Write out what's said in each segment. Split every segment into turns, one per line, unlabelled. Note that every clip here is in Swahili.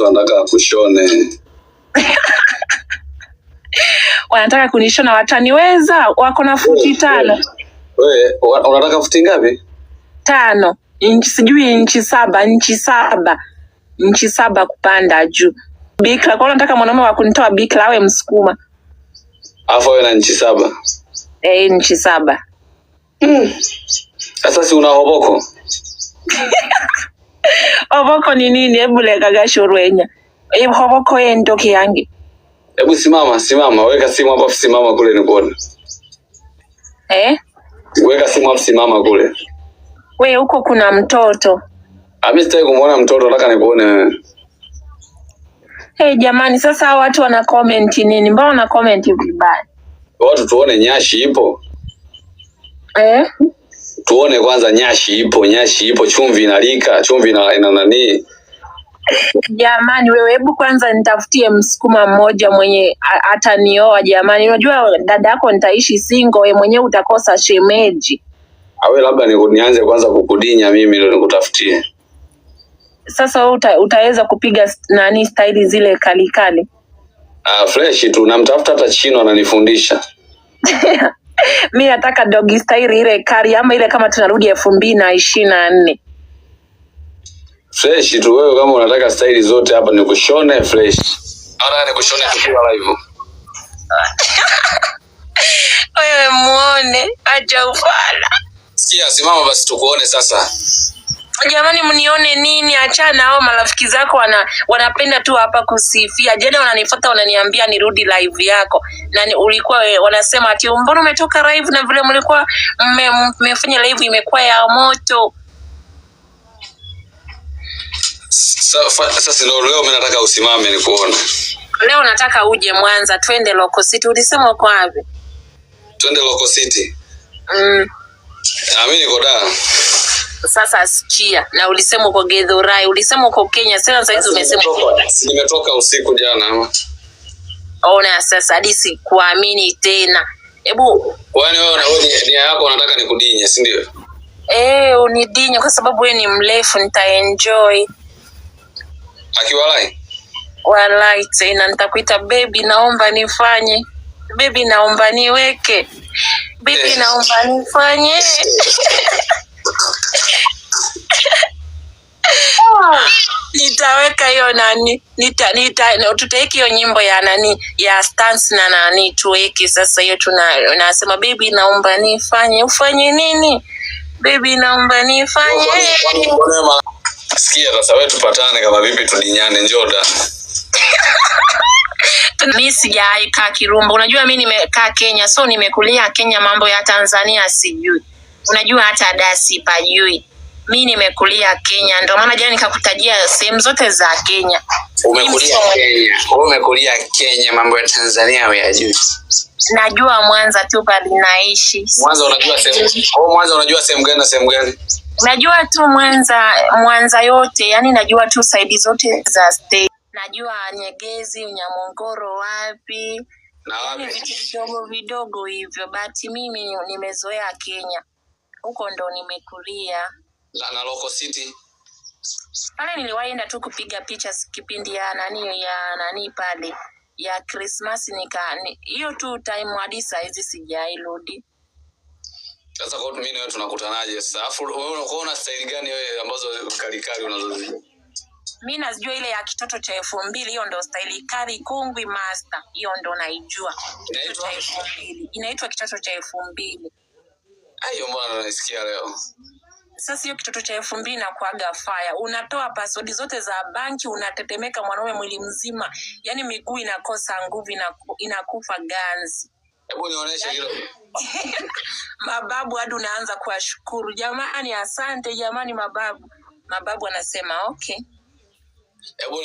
watu wanataka kushone.
Wanataka kunishona, wataniweza? Wako na futi 5.
Wewe unataka futi ngapi?
5. Sijui inchi 7, inchi 7 kupanda juu. Bikra, kwa nataka mwanaume wa kunitoa bikra awe Msukuma.
Alafu wewe na inchi 7.
Inchi 7.
Sasa si una hoboko?
Hoboko ni nini? Hebu leka gashorwenya. Hoboko yendoke yangi.
Hebu simama, weka simu hapa, simama kule nikuone. Weka simu hapa, simama kule.
Wewe huko kuna mtoto.
Mimi sitaki kumuona mtoto, nataka nikuone wewe.
Jamani, sasa watu wana comment nini? Mbona wana comment vibaya?
Watu tuone nyashi ipo. Tuone kwanza nyashi ipo, chumvi inalika, chumvi ina nani?
Jamani wewe, hebu kwanza nitafutie Msukuma mmoja mwenye atanioa jamani. Unajua dada yako nitaishi single, wewe mwenyewe utakosa shemeji.
Awe labda nianze kwanza kukudinya mimi ndio nikutafutie.
Sasa utaweza kupiga nani style zile kali?
Fresh tu, namtafuta hata Chino ananifundisha.
Mimi nataka doggy style ile kali, ama ile kama tunarudi 2024.
Fresh tu, wewe kama unataka style zote hapa nikushone fresh. Ara nikushone tukiwa live.
Wewe muone, acha ufala.
Sikia, simama basi tukuone sasa.
Jamani mnione nini? Achana hao marafiki zako wanapenda tu hapa kusifia. Jana wananifuata wananiambia nirudi live yako. Na ulikuwa wanasema ati mbona umetoka live na vile mlikuwa mmefanya live imekuwa ya moto.
Sasa leo mimi nataka usimame nikuone.
Leo nataka uje Mwanza, twende Loco City. Ulisema uko wapi?
Twende Loco City. Mimi niko Dar.
Sasa sikia, na ulisema uko Githurai, ulisema uko Kenya, sasa hizo umesema
nimetoka usiku jana.
Ona sasa hadi sikuamini tena. Hebu
kwani wewe nia yako unataka nikudinye, si ndio?
Unidinye kwa sababu wewe ni mrefu, nitaenjoy.
Akiwalai?
Walai tena nitakuita baby, naomba nifanye. Baby naomba niweke. Baby naomba nifanye. Nitaweka hiyo nani, tutaiki hiyo nyimbo ya nani ya stance na nani tuweke sasa hiyo. Tunasema baby naomba nifanye. Ufanye nini? Baby naomba nifanye.
Sikia sasa, wewe tupatane kama vipi, tudinyane, njoo da.
Mimi sijaikaa Kirumba. Unajua mimi nimekaa Kenya, so nimekulia Kenya, mambo ya Tanzania sijui. Unajua hata dasi pajui. Mimi nimekulia Kenya, ndio maana jana nikakutajia sehemu zote za Kenya.
Umekulia Kenya, mambo ya Tanzania huyajui.
Najua Mwanza tu pale naishi.
Mwanza unajua sehemu? Mwanza unajua sehemu gani na sehemu gani?
Najua tu Mwanza yote, yani najua tu side zote za state. Najua Nyegezi, Unyamongoro wapi.
Na wapi?
Vitu vidogo hivyo, but mimi nimezoea Kenya. Huko ndo nimekulia.
Na Loco City.
Pale niliwaenda tu kupiga picha kipindi ya nani pale ya Christmas, hiyo tu time hadi saa hizi sijairudi.
Sasa kwa mimi na wewe tunakutanaje sasa? Afu wewe unaona style gani wewe ambazo kali unazozijua?
Mimi nazijua ile ya kitoto cha 2000, hiyo ndo style kali kungwi master. Hiyo ndo naijua. Kitoto cha 2000. Inaitwa kitoto cha 2000.
Hiyo mbona naisikia leo?
Sasa hiyo kitoto cha 2000 na kuaga fire. Unatoa password zote za banki, unatetemeka mwanaume mwili mzima. Yaani miguu inakosa nguvu, inakufa ganzi.
Hebu nionyeshe hilo.
Mababu hadi unaanza kuwashukuru. Jamani asante jamani mababu. Mababu anasema okay.
Hebu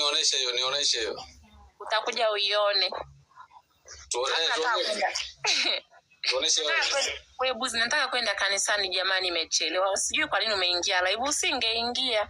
nionyeshe hiyo.
Utakuja uione.
Tuoneshe.
Wewe buzi, nataka kwenda kanisani jamani, nimechelewa. Sijui kwa nini umeingia live, usingeingia.